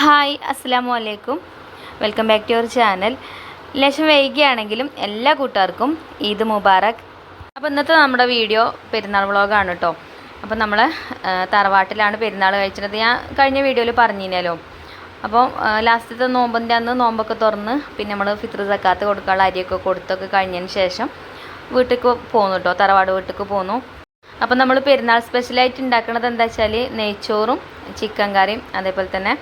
Hi അസ്സലാമു അലൈക്കും. Welcome back to your channel. ലേശം വൈകിയാണെങ്കിലും എല്ലാ കൂട്ടുകാർക്കും ഈദ് മുബാറക്. അപ്പോൾ ഇന്നത്തെ നമ്മുടെ വീഡിയോ പെരുന്നാൾ വ്ളോഗാണ് കേട്ടോ. അപ്പോൾ നമ്മൾ തറവാട്ടിലാണ് പെരുന്നാൾ കഴിച്ചിട്ട് ഞാൻ കഴിഞ്ഞ വീഡിയോയിൽ പറഞ്ഞിരുന്നല്ലോ. അപ്പോൾ ലാസ്റ്റത്തെ നോമ്പിൻ്റെ അന്ന് നോമ്പൊക്കെ തുറന്ന് പിന്നെ നമ്മൾ ഫിത്ർ സക്കാത്ത് കൊടുക്കാനുള്ള അരിയൊക്കെ കൊടുത്തൊക്കെ കഴിഞ്ഞതിന് ശേഷം വീട്ടിലേക്ക് പോന്നു കേട്ടോ, തറവാട് വീട്ടിലേക്ക് പോന്നു. അപ്പോൾ നമ്മൾ പെരുന്നാൾ സ്പെഷ്യലായിട്ട് ഉണ്ടാക്കുന്നത് എന്താ വെച്ചാൽ നെയ്ച്ചോറും ചിക്കൻ കറിയും അതേപോലെ തന്നെ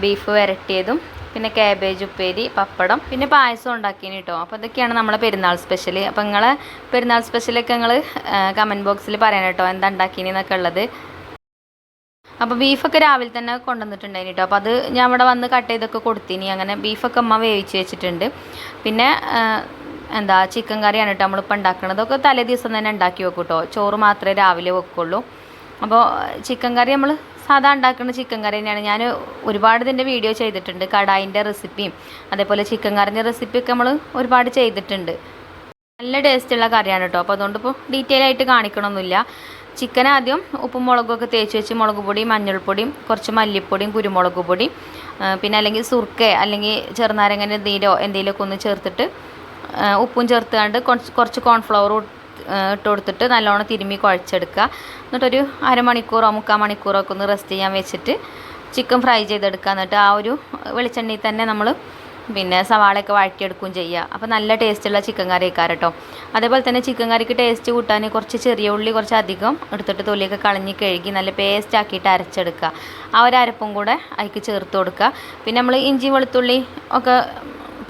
ബീഫ് വരട്ടിയതും പിന്നെ കാബേജ് ഉപ്പേരി പപ്പടം പിന്നെ പായസം ഉണ്ടാക്കിന് കേട്ടോ. അപ്പോൾ ഇതൊക്കെയാണ് നമ്മളെ പെരുന്നാൾ സ്പെഷ്യൽ. അപ്പോൾ നിങ്ങളെ പെരുന്നാൾ സ്പെഷ്യലൊക്കെ നിങ്ങൾ കമൻറ്റ് ബോക്സിൽ പറയണം കേട്ടോ, എന്താ ഉണ്ടാക്കിയെന്നൊക്കെ ഉള്ളത്. അപ്പോൾ ബീഫൊക്കെ രാവിലെ തന്നെ കൊണ്ടുവന്നിട്ടുണ്ടായിന് കേട്ടോ. അപ്പോൾ അത് ഞാൻ ഇവിടെ വന്ന് കട്ട് ചെയ്തൊക്കെ കൊടുത്തിനി. അങ്ങനെ ബീഫൊക്കെ അമ്മ വേവിച്ച് വെച്ചിട്ടുണ്ട്. പിന്നെ ചിക്കൻ കറിയാണ് കേട്ടോ നമ്മളിപ്പോൾ ഉണ്ടാക്കുന്നത്. അതൊക്കെ തലേ ദിവസം തന്നെ ഉണ്ടാക്കി വെക്കും കേട്ടോ, ചോറ് മാത്രമേ രാവിലെ വെക്കുള്ളൂ. അപ്പോൾ ചിക്കൻ കറി നമ്മൾ സാധാ ഉണ്ടാക്കുന്ന ചിക്കൻ കറി തന്നെയാണ്. ഞാൻ ഒരുപാട് ഇതിൻ്റെ വീഡിയോ ചെയ്തിട്ടുണ്ട്, കടായിൻ്റെ റെസിപ്പിയും അതേപോലെ ചിക്കൻ കറിൻ്റെ റെസിപ്പിയൊക്കെ നമ്മൾ ഒരുപാട് ചെയ്തിട്ടുണ്ട്. നല്ല ടേസ്റ്റുള്ള കറിയാണ് കേട്ടോ. അപ്പോൾ അതുകൊണ്ട് ഇപ്പോൾ ഡീറ്റെയിൽ ആയിട്ട് കാണിക്കണമൊന്നുമില്ല. ചിക്കൻ ആദ്യം ഉപ്പും മുളകൊക്കെ തേച്ച് വെച്ച് മുളക് പൊടിയും മഞ്ഞൾപ്പൊടിയും കുറച്ച് മല്ലിപ്പൊടിയും കുരുമുളക് പൊടിയും പിന്നെ അല്ലെങ്കിൽ സുർക്ക അല്ലെങ്കിൽ ചെറുനാരങ്ങൻ്റെ നീരോ എന്തെങ്കിലുമൊക്കെ ഒന്ന് ചേർത്തിട്ട് ഉപ്പും ചേർത്തുകൊണ്ട് കുറച്ച് കോൺഫ്ലവർ ഇട്ട് കൊടുത്തിട്ട് നല്ലോണം തിരുമ്മി കുഴച്ചെടുക്കുക. എന്നിട്ടൊരു അരമണിക്കൂറോ 3/4 മണിക്കൂറോ ഒക്കെ ഒന്ന് റെസ്റ്റ് ചെയ്യാൻ വെച്ചിട്ട് ചിക്കൻ ഫ്രൈ ചെയ്തെടുക്കുക. എന്നിട്ട് ആ ഒരു വെളിച്ചെണ്ണയിൽ തന്നെ നമ്മൾ പിന്നെ സവാളയൊക്കെ വഴറ്റിയെടുക്കുകയും ചെയ്യുക. അപ്പോൾ നല്ല ടേസ്റ്റുള്ള ചിക്കൻ കറി വെക്കാറ് കേട്ടോ. അതേപോലെ തന്നെ ചിക്കൻ കറിക്ക് ടേസ്റ്റ് കൂട്ടാൻ കുറച്ച് ചെറിയ ഉള്ളി കുറച്ച് അധികം എടുത്തിട്ട് തൊലിയൊക്കെ കളഞ്ഞ് കഴുകി നല്ല പേസ്റ്റ് ആക്കിയിട്ട് അരച്ചെടുക്കുക. ആ ഒരു അരപ്പും കൂടെ അതിലേക്ക് ചേർത്ത് കൊടുക്കുക. പിന്നെ നമ്മൾ ഇഞ്ചി വെളുത്തുള്ളി ഒക്കെ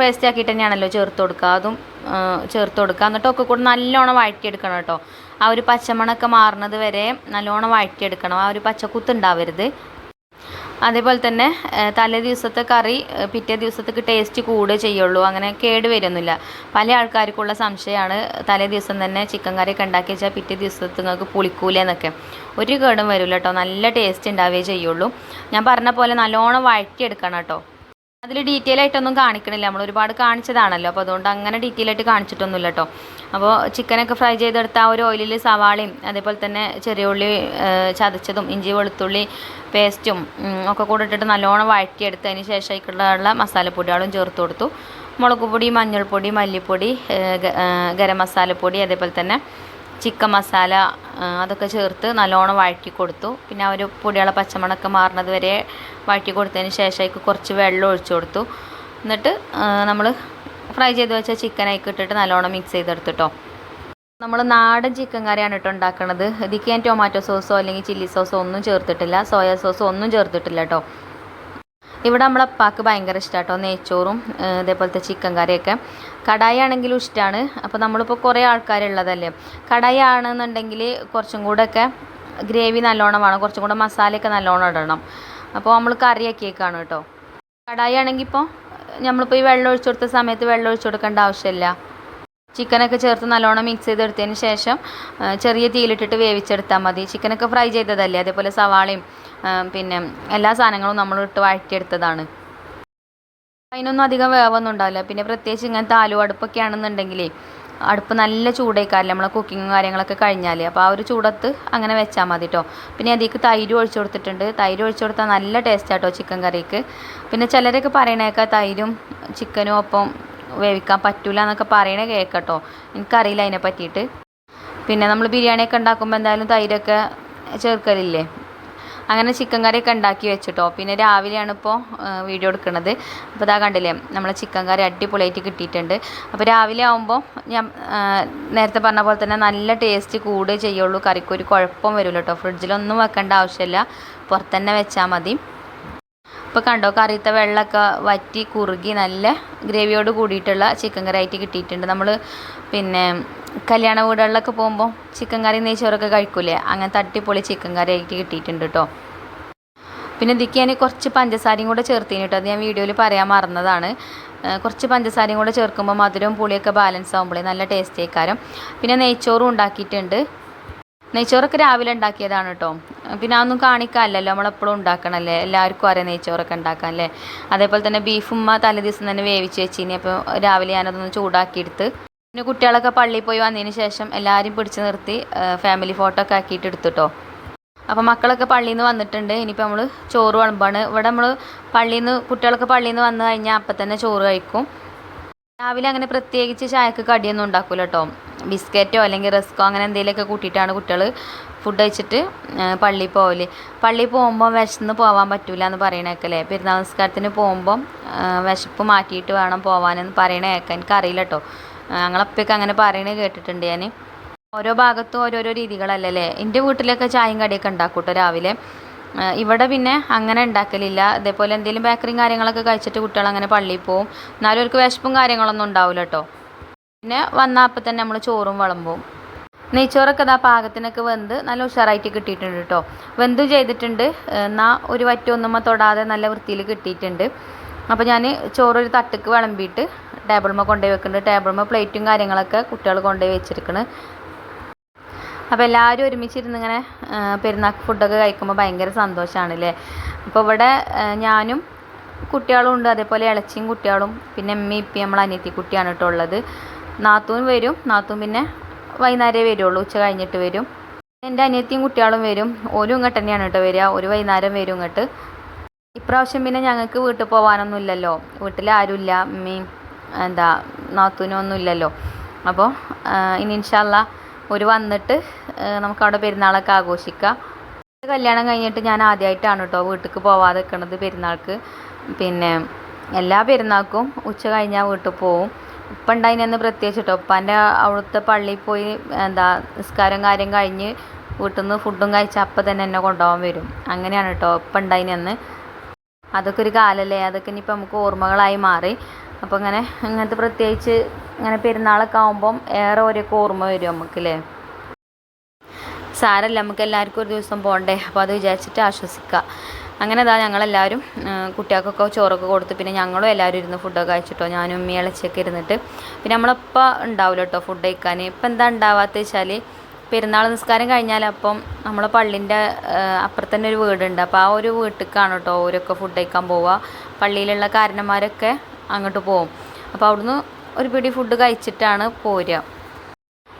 പേസ്റ്റ് ആക്കിയിട്ട് തന്നെയാണല്ലോ ചേർത്ത് കൊടുക്കുക, അതും ചേർത്ത് കൊടുക്കുക. എന്നിട്ടൊക്കെ കൂടെ നല്ലോണം വഴറ്റിയെടുക്കണം കേട്ടോ. ആ ഒരു പച്ചമണമൊക്കെ മാറുന്നത് വരെ നല്ലോണം വഴറ്റിയെടുക്കണം, ആ ഒരു പച്ചക്കുത്ത് ഉണ്ടാവരുത്. അതേപോലെ തന്നെ തലേ ദിവസത്തെ കറി പിറ്റേ ദിവസത്തേക്ക് ടേസ്റ്റ് കൂടുകയേ ചെയ്യുള്ളൂ, അങ്ങനെ കേട് വരുന്നില്ല. പല ആൾക്കാർക്കുള്ള സംശയമാണ് തലേ ദിവസം തന്നെ ചിക്കൻ കറിയൊക്കെ ഉണ്ടാക്കി വെച്ചാൽ പിറ്റേ ദിവസത്തേക്ക് നിങ്ങൾക്ക് പുളിക്കൂലെന്നൊക്കെ. ഒരു കേടും വരില്ല കേട്ടോ, നല്ല ടേസ്റ്റ് ഉണ്ടാവുകയേ ചെയ്യുള്ളൂ. ഞാൻ പറഞ്ഞ പോലെ നല്ലോണം വഴറ്റിയെടുക്കണം കേട്ടോ. അതിൽ ഡീറ്റെയിൽ ആയിട്ടൊന്നും കാണിക്കണില്ല, നമ്മൾ ഒരുപാട് കാണിച്ചതാണല്ലോ. അപ്പോൾ അതുകൊണ്ട് അങ്ങനെ ഡീറ്റെയിൽ ആയിട്ട് കാണിച്ചിട്ടൊന്നുമില്ല കേട്ടോ. അപ്പോൾ ചിക്കനൊക്കെ ഫ്രൈ ചെയ്തെടുത്ത ആ ഒരു ഓയിലിൽ സവാളയും അതേപോലെ തന്നെ ചെറിയ ഉള്ളി ചതച്ചതും ഇഞ്ചി വെളുത്തുള്ളി പേസ്റ്റും ഒക്കെ കൂടെ ഇട്ടിട്ട് നല്ലോണം വഴറ്റിയെടുത്തതിന് ശേഷം അതിലുള്ള മസാലപ്പൊടികളും ചേർത്ത് കൊടുത്തു. മുളക് പൊടി മഞ്ഞൾപ്പൊടി മല്ലിപ്പൊടി ഗരം മസാലപ്പൊടി അതേപോലെ തന്നെ ചിക്കൻ മസാല അതൊക്കെ ചേർത്ത് നല്ലോണം വഴറ്റി കൊടുത്തു. പിന്നെ ആ ഒരു പൊടിയുള്ള പച്ചമണമൊക്കെ മാറുന്നത് വരെ വഴറ്റി കൊടുത്തതിന് ശേഷം അതിലേക്ക് കുറച്ച് വെള്ളം ഒഴിച്ചു കൊടുത്തു. എന്നിട്ട് നമ്മൾ ഫ്രൈ ചെയ്ത് വെച്ച ചിക്കൻ അതിലേക്ക് ഇട്ടിട്ട് നല്ലോണം മിക്സ് ചെയ്തെടുത്തിട്ടോ. നമ്മൾ നാടൻ ചിക്കൻ കറിയാണ് കേട്ടോ ഉണ്ടാക്കുന്നത്. ഇതിലേക്ക് ഞാൻ ടൊമാറ്റോ സോസോ അല്ലെങ്കിൽ ചില്ലി സോസോ ഒന്നും ചേർത്തിട്ടില്ല, സോയാ സോസോ ഒന്നും ചേർത്തിട്ടില്ല കേട്ടോ. ഇവിടെ നമ്മളെ അപ്പാക്ക് ഭയങ്കര ഇഷ്ടമാണ് കേട്ടോ നെയ്ച്ചോറും അതേപോലത്തെ ചിക്കൻ കറിയൊക്കെ. കടായി ആണെങ്കിലും ഇഷ്ടമാണ്. അപ്പോൾ നമ്മളിപ്പോൾ കുറേ ആൾക്കാരുള്ളതല്ലേ, കടായി ആണെന്നുണ്ടെങ്കിൽ കുറച്ചും കൂടെയൊക്കെ ഗ്രേവി നല്ലോണം വേണം, കുറച്ചും കൂടെ മസാലയൊക്കെ നല്ലോണം ഇടണം. അപ്പോൾ നമ്മൾ കറിയാക്കിയേക്കാണ് കേട്ടോ. കടായി ആണെങ്കിൽ ഇപ്പോൾ നമ്മളിപ്പോൾ ഈ വെള്ളം ഒഴിച്ചു കൊടുത്ത സമയത്ത് വെള്ളം ഒഴിച്ചു കൊടുക്കേണ്ട ആവശ്യമില്ല. ചിക്കനൊക്കെ ചേർത്ത് നല്ലോണം മിക്സ് ചെയ്തെടുത്തതിന് ശേഷം ചെറിയ തീയിലിട്ടിട്ട് വേവിച്ചെടുത്താൽ മതി. ചിക്കനൊക്കെ ഫ്രൈ ചെയ്തതല്ലേ, അതേപോലെ സവാളയും പിന്നെ എല്ലാ സാധനങ്ങളും നമ്മളിട്ട് വഴറ്റിയെടുത്തതാണ്. അതിനൊന്നും അധികം വേവൊന്നും ഉണ്ടാവില്ല. പിന്നെ പ്രത്യേകിച്ച് ഇങ്ങനത്തെ ആലു അടുപ്പൊക്കെ ആണെന്നുണ്ടെങ്കിലേ അടുപ്പ് നല്ല ചൂടേക്കാറില്ല നമ്മളെ കുക്കിങ്ങും കാര്യങ്ങളൊക്കെ കഴിഞ്ഞാൽ. അപ്പോൾ ആ ഒരു ചൂടത്ത് അങ്ങനെ വെച്ചാൽ മതി കേട്ടോ. പിന്നെ അതിലേക്ക് തൈര് ഒഴിച്ചു കൊടുത്തിട്ടുണ്ട്. തൈര് ഒഴിച്ചു കൊടുത്താൽ നല്ല ടേസ്റ്റാട്ടോ ചിക്കൻ കറിക്ക്. പിന്നെ ചിലരൊക്കെ പറയണേക്കാം തൈരും ചിക്കനും ഒപ്പം വേവിക്കാൻ പറ്റൂല എന്നൊക്കെ പറയണേ കേൾക്കട്ടോ, എനിക്കറിയില്ല അതിനെ പറ്റിയിട്ട്. പിന്നെ നമ്മൾ ബിരിയാണിയൊക്കെ ഉണ്ടാക്കുമ്പോൾ എന്തായാലും തൈരൊക്കെ ചേർക്കലില്ലേ. അങ്ങനെ ചിക്കൻ കറിയൊക്കെ ഉണ്ടാക്കി വെച്ചിട്ടോ. പിന്നെ രാവിലെയാണ് ഇപ്പോൾ വീഡിയോ എടുക്കുന്നത്. അപ്പോൾ ഇതാ കണ്ടില്ലേ നമ്മളെ ചിക്കൻ കറി അടിപൊളിയായിട്ട് കിട്ടിയിട്ടുണ്ട്. അപ്പോൾ രാവിലെ ആകുമ്പോൾ ഞാൻ നേരത്തെ പറഞ്ഞ പോലെ തന്നെ നല്ല ടേസ്റ്റ് കൂടുകയേ ചെയ്യുള്ളൂ. കറിക്കൊരു കുഴപ്പം വരില്ല കേട്ടോ. ഫ്രിഡ്ജിലൊന്നും വെക്കേണ്ട ആവശ്യമില്ല, പുറത്തുതന്നെ വെച്ചാൽ മതി. ഇപ്പോൾ കണ്ടോ കറിയത്തെ വെള്ളമൊക്കെ വറ്റി കുറുകി നല്ല ഗ്രേവിയോട് കൂടിയിട്ടുള്ള ചിക്കൻ കറി ആയിട്ട് കിട്ടിയിട്ടുണ്ട്. നമ്മൾ പിന്നെ കല്യാണ വീടുകളിലൊക്കെ പോകുമ്പോൾ ചിക്കൻ കറി നെയ്ച്ചോറൊക്കെ കഴിക്കൂലേ, അങ്ങനെ തട്ടിപ്പൊളി ചിക്കൻ കറി ആയിട്ട് കിട്ടിയിട്ടുണ്ട് കേട്ടോ. പിന്നെ ഇതിക്ക് ഞാൻ കുറച്ച് പഞ്ചസാരയും കൂടെ ചേർത്തിന് കേട്ടോ, അത് ഞാൻ വീഡിയോയിൽ പറയാൻ മറന്നതാണ്. കുറച്ച് പഞ്ചസാരയും കൂടെ ചേർക്കുമ്പോൾ മധുരവും പുളിയൊക്കെ ബാലൻസ് ആകുമ്പോഴേ നല്ല ടേസ്റ്റ് ആയിക്കാരം. പിന്നെ നെയ്ച്ചോറും ഉണ്ടാക്കിയിട്ടുണ്ട്. നെയ്ച്ചോറൊക്കെ രാവിലെ ഉണ്ടാക്കിയതാണ് കേട്ടോ. പിന്നെ അതൊന്നും കാണിക്കാമല്ലോ, നമ്മളെപ്പോഴും ഉണ്ടാക്കണമല്ലേ, എല്ലാവർക്കും അറിയാം നെയ്ച്ചോറൊക്കെ ഉണ്ടാക്കാമല്ലേ. അതേപോലെ തന്നെ ബീഫും തലേ ദിവസം തന്നെ വേവിച്ച് വെച്ചിനി. അപ്പോൾ രാവിലെ ഞാനതൊന്ന് ചൂടാക്കിയെടുത്ത് പിന്നെ കുട്ടികളൊക്കെ പള്ളിയിൽ പോയി വന്നതിന് ശേഷം എല്ലാവരും പിടിച്ച് നിർത്തി ഫാമിലി ഫോട്ടോ ഒക്കെ ആക്കിയിട്ട് എടുത്തിട്ടോ. അപ്പോൾ മക്കളൊക്കെ പള്ളിയിൽ നിന്ന് വന്നിട്ടുണ്ട്. ഇനിയിപ്പോൾ നമ്മൾ ചോറ് വിളമ്പാണ്. ഇവിടെ നമ്മൾ കുട്ടികളൊക്കെ പള്ളിയിൽ നിന്ന് വന്നു കഴിഞ്ഞാൽ അപ്പം തന്നെ ചോറ് കഴിക്കും. രാവിലെ അങ്ങനെ പ്രത്യേകിച്ച് ചായക്ക് കടിയൊന്നും ഉണ്ടാക്കില്ല കേട്ടോ. ബിസ്ക്കറ്റോ അല്ലെങ്കിൽ റസ്കോ അങ്ങനെ എന്തെങ്കിലുമൊക്കെ കൂട്ടിയിട്ടാണ് കുട്ടികൾ ഫുഡ് കഴിച്ചിട്ട് പള്ളിയിൽ പോകല്. പള്ളിയിൽ പോകുമ്പോൾ വിശന്ന് പോകാൻ പറ്റില്ല എന്ന് പറയണേക്കല്ലേ. പെരുന്നാൾ നിസ്കാരത്തിന് പോകുമ്പം വിശപ്പ് മാറ്റിയിട്ട് വേണം പോകാനെന്ന് പറയണേക്കാം. എനിക്കറിയില്ല കേട്ടോ. ഞങ്ങളപ്പൊക്കെ അങ്ങനെ പറയണേ കേട്ടിട്ടുണ്ട് ഞാൻ. ഓരോ ഭാഗത്തും ഓരോരോ രീതികളല്ലേ. എൻ്റെ വീട്ടിലൊക്കെ ചായയും കടിയൊക്കെ ഉണ്ടാക്കും കേട്ടോ രാവിലെ. ഇവിടെ പിന്നെ അങ്ങനെ ഉണ്ടാക്കലില്ല. ഇതേപോലെ എന്തെങ്കിലും ബേക്കറിയും കാര്യങ്ങളൊക്കെ കഴിച്ചിട്ട് കുട്ടികൾ അങ്ങനെ പള്ളിയിൽ പോകും. എന്നാലും അവർക്ക് വിശപ്പും കാര്യങ്ങളൊന്നും ഉണ്ടാവില്ല കേട്ടോ. പിന്നെ വന്നാൽ അപ്പം തന്നെ നമ്മൾ ചോറും വിളമ്പും. നെയ്ച്ചോറൊക്കെ ഇതാ പാകത്തിനൊക്കെ വെന്ത് നല്ല ഉഷാറായിട്ട് കിട്ടിയിട്ടുണ്ട് കേട്ടോ. വെന്തും ചെയ്തിട്ടുണ്ട്. എന്നാൽ ഒരു വറ്റൊന്നും തൊടാതെ നല്ല വൃത്തിയിൽ കിട്ടിയിട്ടുണ്ട്. അപ്പോൾ ഞാൻ ചോറൊരു തട്ടിക്ക് വിളമ്പിയിട്ട് ടേബിൾമ കൊണ്ടുപോയി വെക്കുന്നുണ്ട്. ടേബിൾമ പ്ലേറ്റും കാര്യങ്ങളൊക്കെ കുട്ടികൾ കൊണ്ടുപോയി വെച്ചിരിക്കണ്. അപ്പോൾ എല്ലാവരും ഒരുമിച്ചിരുന്ന് ഇങ്ങനെ പെരുന്നാൾ ഫുഡൊക്കെ കഴിക്കുമ്പോൾ ഭയങ്കര സന്തോഷമാണ് അല്ലേ. അപ്പോൾ ഇവിടെ ഞാനും കുട്ടികളും ഉണ്ട്, അതേപോലെ ഇളച്ചിയും കുട്ടികളും, പിന്നെ അമ്മയും ഇപ്പം നമ്മൾ അനിയത്തി കുട്ടിയാണ് കേട്ടോ ഉള്ളത്. നാത്തൂൻ വരും. നാത്തൂൻ പിന്നെ വൈകുന്നേരമേ വരുള്ളൂ, ഉച്ച കഴിഞ്ഞിട്ട് വരും. എൻ്റെ അനിയത്തിയും കുട്ടികളും വരും. ഓരും ഇങ്ങോട്ട് തന്നെയാണ് കേട്ടോ വരിക. ഒരു വൈകുന്നേരം വരും ഇങ്ങോട്ട്. ഇപ്രാവശ്യം പിന്നെ ഞങ്ങൾക്ക് വീട്ടിൽ പോകാനൊന്നും ഇല്ലല്ലോ. വീട്ടിൽ ആരുമില്ല, അമ്മയും നാത്തൂനും ഒന്നും ഇല്ലല്ലോ. അപ്പോൾ ഇനി ഇൻഷാ അല്ലാ ഒരു വന്നിട്ട് നമുക്കവിടെ പെരുന്നാളൊക്കെ ആഘോഷിക്കാം. കല്യാണം കഴിഞ്ഞിട്ട് ഞാൻ ആദ്യമായിട്ടാണ് കേട്ടോ വീട്ടിലേക്ക് പോവാതെ നിൽക്കുന്നത് പെരുന്നാൾക്ക്. പിന്നെ എല്ലാ പെരുന്നാൾക്കും ഉച്ച കഴിഞ്ഞാൽ വീട്ടിൽ പോവും. ഇപ്പം ഉണ്ടായിനെന്ന് പ്രത്യേകിച്ച് കേട്ടോ. ഉപ്പാൻ്റെ അവിടുത്തെ പള്ളിയിൽ പോയി നിസ്കാരം കാര്യം കഴിഞ്ഞ് വീട്ടിൽ നിന്ന് ഫുഡും കഴിച്ച് അപ്പം തന്നെ എന്നെ കൊണ്ടുപോകാൻ വരും. അങ്ങനെയാണ് കേട്ടോ ഇപ്പം ഉണ്ടായിനെന്ന്. അതൊക്കെ ഒരു കാലമല്ലേ. അതൊക്കെ ഇനിയിപ്പോൾ നമുക്ക് ഓർമ്മകളായി മാറി. അപ്പോൾ ഇങ്ങനത്തെ പ്രത്യേകിച്ച് ഇങ്ങനെ പെരുന്നാളൊക്കെ ആകുമ്പം ഏറെ ഓരോക്കെ ഓർമ്മ വരും നമുക്കല്ലേ. സാരല്ല, നമുക്ക് എല്ലാവർക്കും ഒരു ദിവസം പോകണ്ടേ. അപ്പോൾ അത് വിചാരിച്ചിട്ട് ആശ്വസിക്കുക. അങ്ങനെ ഞങ്ങളെല്ലാവരും കുട്ടികൾക്കൊക്കെ ചോറൊക്കെ കൊടുത്ത് പിന്നെ ഞങ്ങളും എല്ലാവരും ഇരുന്ന് ഫുഡൊക്കെ കഴിച്ചിട്ടോ. ഞാനും ഉമ്മ ഇളച്ചിയൊക്കെ ഇരുന്നിട്ട് പിന്നെ നമ്മളപ്പം ഉണ്ടാവില്ല കേട്ടോ ഫുഡ് കഴിക്കാൻ. ഇപ്പം എന്താ ഉണ്ടാവാത്ത വെച്ചാൽ പെരുന്നാൾ നിസ്കാരം കഴിഞ്ഞാൽ അപ്പം നമ്മളെ പള്ളിൻ്റെ അപ്പുറത്ത് തന്നെ ഒരു വീടുണ്ട്. അപ്പോൾ ആ ഒരു വീട്ടിലേക്കാണ് കേട്ടോ ഓരൊക്കെ ഫുഡ് കഴിക്കാൻ പോവുക. പള്ളിയിലുള്ള കാരണന്മാരൊക്കെ അങ്ങോട്ട് പോവും. അപ്പോൾ അവിടുന്ന് ഒരു പിടി ഫുഡ് കഴിച്ചിട്ടാണ് പോരുക.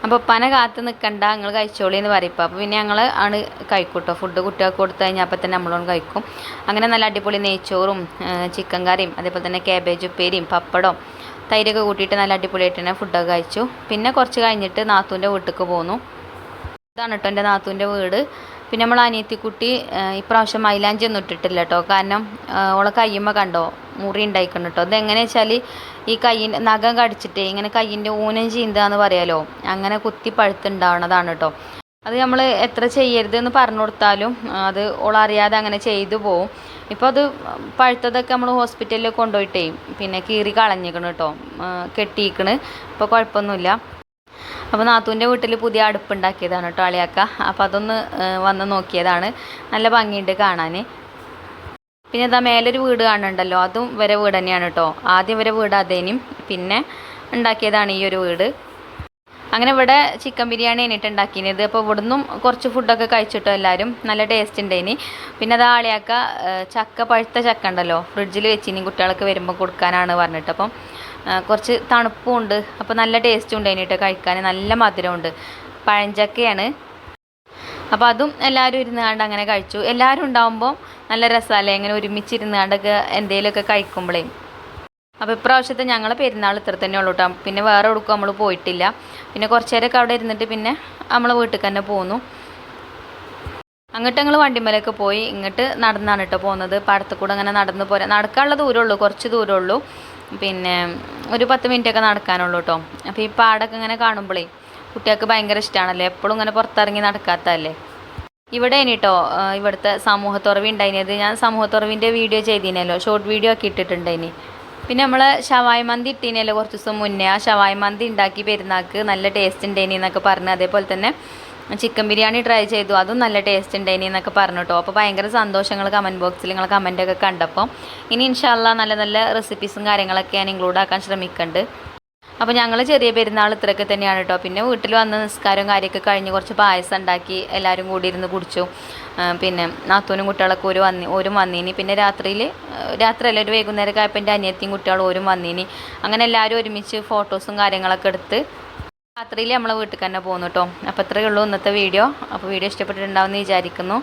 അപ്പോൾ ഉപ്പാനെ കാത്ത് നിൽക്കണ്ട, നിങ്ങൾ കഴിച്ചോളി എന്ന് പറയും. അപ്പോൾ പിന്നെ ഞങ്ങൾ ആണ് കഴിക്കൂട്ടോ ഫുഡ്. കുട്ടികൾക്ക് കൊടുത്തു കഴിഞ്ഞാൽ അപ്പം തന്നെ നമ്മളോട് കഴിക്കും. അങ്ങനെ നല്ല അടിപൊളി നെയ്ച്ചോറും ചിക്കൻ കറിയും അതേപോലെ തന്നെ കാബേജ് ഉപ്പേരിയും പപ്പടവും തൈരൊക്കെ കൂട്ടിയിട്ട് നല്ല അടിപൊളിയായിട്ട് തന്നെ ഫുഡൊക്കെ കഴിച്ചു. പിന്നെ കുറച്ച് കഴിഞ്ഞിട്ട് നാത്തൂൻ്റെ വീട്ടിലേക്ക് പോന്നു. ഇതാണ് കേട്ടോ എൻ്റെ നാത്തൂൻ്റെ വീട്. പിന്നെ നമ്മൾ അനിയത്തിക്കുട്ടി ഇപ്രാവശ്യം മൈലാഞ്ചി ഒന്നും ഇട്ടിട്ടില്ല കേട്ടോ. കാരണം ഓളെ കയ്യുമ്മ കണ്ടോ മുറി ഉണ്ടായിക്കണം കേട്ടോ. അതെങ്ങനെയാ വെച്ചാൽ ഈ കയ്യിൻ്റെ നഖം കടിച്ചിട്ടേ ഇങ്ങനെ കയ്യിൻ്റെ ഊനം ചീന്താന്ന് പറയാലോ, അങ്ങനെ കുത്തി പഴുത്തുണ്ടാവണതാണ് കേട്ടോ. അത് നമ്മൾ എത്ര ചെയ്യരുത് എന്ന് പറഞ്ഞു കൊടുത്താലും അത് ഓളറിയാതെ അങ്ങനെ ചെയ്തു പോവും. ഇപ്പോൾ അത് പഴുത്തതൊക്കെ നമ്മൾ ഹോസ്പിറ്റലിൽ കൊണ്ടുപോയിട്ടേ പിന്നെ കീറി കളഞ്ഞിക്കണം കേട്ടോ, കെട്ടിയിക്കണ്. ഇപ്പോൾ കുഴപ്പമൊന്നുമില്ല. അപ്പോൾ നാത്തൂൻ്റെ വീട്ടിൽ പുതിയ അടുപ്പുണ്ടാക്കിയതാണ് കേട്ടോ അളിയാക്ക. അപ്പോൾ അതൊന്ന് വന്ന് നോക്കിയതാണ്. നല്ല ഭംഗിയുണ്ട് കാണാൻ. പിന്നെ ഇതാ മേലൊരു വീട് കാണുന്നുണ്ടല്ലോ, അതും ഇവരെ വീട് തന്നെയാണ് കേട്ടോ. ആദ്യം ഇവരെ വീട് അതേനും പിന്നെ ഉണ്ടാക്കിയതാണ് ഈ ഒരു വീട്. അങ്ങനെ ഇവിടെ ചിക്കൻ ബിരിയാണി ആയിട്ട് ഉണ്ടാക്കിയത്. അപ്പോൾ ഇവിടുന്നും കുറച്ച് ഫുഡൊക്കെ കഴിച്ചിട്ടോ എല്ലാവരും. നല്ല ടേസ്റ്റ് ഉണ്ടായിന്. പിന്നെ അത് ആളിയാക്ക പഴുത്ത ചക്ക ഉണ്ടല്ലോ ഫ്രിഡ്ജിൽ വെച്ചിനി കുട്ടികൾക്ക് വരുമ്പോൾ കൊടുക്കാനാണ് പറഞ്ഞിട്ട്. അപ്പം കുറച്ച് തണുപ്പും ഉണ്ട്. അപ്പോൾ നല്ല ടേസ്റ്റും ഉണ്ടായിന് കേട്ടോ കഴിക്കാൻ. നല്ല മധുരമുണ്ട്. പഴഞ്ചക്കയാണ്. അപ്പോൾ അതും എല്ലാവരും ഇരുന്നാണ്ട് അങ്ങനെ കഴിച്ചു. എല്ലാവരും ഉണ്ടാകുമ്പോൾ നല്ല രസമല്ലേ ഇങ്ങനെ ഒരുമിച്ചിരുന്നാണ്ടൊക്കെ എന്തെങ്കിലുമൊക്കെ കഴിക്കുമ്പോഴേ. അപ്പോൾ ഇപ്രാവശ്യത്തെ ഞങ്ങളെ പെരുന്നാൾ ഇത്ര തന്നെ ഉള്ളൂ കേട്ടോ. പിന്നെ വേറെ എവിടേക്കും നമ്മൾ പോയിട്ടില്ല. പിന്നെ കുറച്ച് നേരമൊക്കെ അവിടെ ഇരുന്നിട്ട് പിന്നെ നമ്മൾ വീട്ടിൽ തന്നെ പോന്നു. അങ്ങോട്ട് ഞങ്ങൾ വണ്ടിമേലൊക്കെ പോയി. ഇങ്ങോട്ട് നടന്നാണ് കേട്ടോ പോകുന്നത്. പാടത്ത് കൂടെ അങ്ങനെ നടന്ന് പോരാ. നടക്കാനുള്ള ദൂരമുള്ളൂ, കുറച്ച് ദൂരമുള്ളൂ. പിന്നെ ഒരു 10 മിനിറ്റൊക്കെ നടക്കാനുള്ളൂ കേട്ടോ. അപ്പോൾ ഈ പാടൊക്കെ ഇങ്ങനെ കാണുമ്പോഴേ കുട്ടികൾക്ക് ഭയങ്കര ഇഷ്ടമാണല്ലോ. എപ്പോഴും ഇങ്ങനെ പുറത്തിറങ്ങി നടക്കാത്തതല്ലേ. ഇവിടെ കേട്ടോ ഇവിടുത്തെ സമൂഹത്തുറവി ഉണ്ടായിരുന്നത്. ഞാൻ സമൂഹത്തുറവിൻ്റെ വീഡിയോ ചെയ്തിനല്ലോ, ഷോർട്ട് വീഡിയോ ഒക്കെ ഇട്ടിട്ടുണ്ടായിനി. പിന്നെ നമ്മൾ ഷവായ് മന്തി ഇട്ടീനല്ലോ കുറച്ച് ദിവസം മുന്നേ. ആ ഷവായ് മന്തി ഉണ്ടാക്കി പെരുന്നാൾക്ക് നല്ല ടേസ്റ്റ് ഉണ്ടായിനി എന്നൊക്കെ പറഞ്ഞു. അതേപോലെ തന്നെ ചിക്കൻ ബിരിയാണി ട്രൈ ചെയ്തു, അതും നല്ല ടേസ്റ്റ് ഉണ്ടായിനി എന്നൊക്കെ പറഞ്ഞു കേട്ടോ. അപ്പോൾ ഭയങ്കര സന്തോഷങ്ങൾ കമൻറ്റ് ബോക്സിൽ നിങ്ങൾ കമൻറ്റൊക്കെ കണ്ടപ്പോൾ. ഇനി ഇൻഷാ അല്ലാ നല്ല നല്ല റെസിപ്പീസും കാര്യങ്ങളൊക്കെ ഞാൻ ഇൻക്ലൂഡ് ആക്കാൻ ശ്രമിക്കുന്നുണ്ട്. അപ്പോൾ ഞങ്ങൾ ചെറിയ പെരുന്നാൾ ഇത്രയൊക്കെ തന്നെയാണ് കേട്ടോ. പിന്നെ വീട്ടിൽ വന്ന് നിസ്കാരവും കാര്യമൊക്കെ കഴിഞ്ഞ് കുറച്ച് പായസം ഉണ്ടാക്കി എല്ലാവരും കൂടി ഇരുന്ന് കുടിച്ചു. പിന്നെ നാത്തൂനും കുട്ടികളൊക്കെ ഓരും വന്നീനി. പിന്നെ രാത്രിയല്ല ഒരു വൈകുന്നേരമൊക്കെ ആയപ്പോൾ എൻ്റെ അനിയത്തിയും കുട്ടികളും ഓരും വന്നീനി. അങ്ങനെ എല്ലാവരും ഒരുമിച്ച് ഫോട്ടോസും കാര്യങ്ങളൊക്കെ എടുത്ത് രാത്രിയിൽ നമ്മളെ വീട്ടിൽ തന്നെ പോകുന്നു കേട്ടോ. അപ്പോൾ ഇത്രയേ ഉള്ളൂ ഇന്നത്തെ വീഡിയോ. അപ്പോൾ വീഡിയോ ഇഷ്ടപ്പെട്ടിട്ടുണ്ടാവുമെന്ന് വിചാരിക്കുന്നു.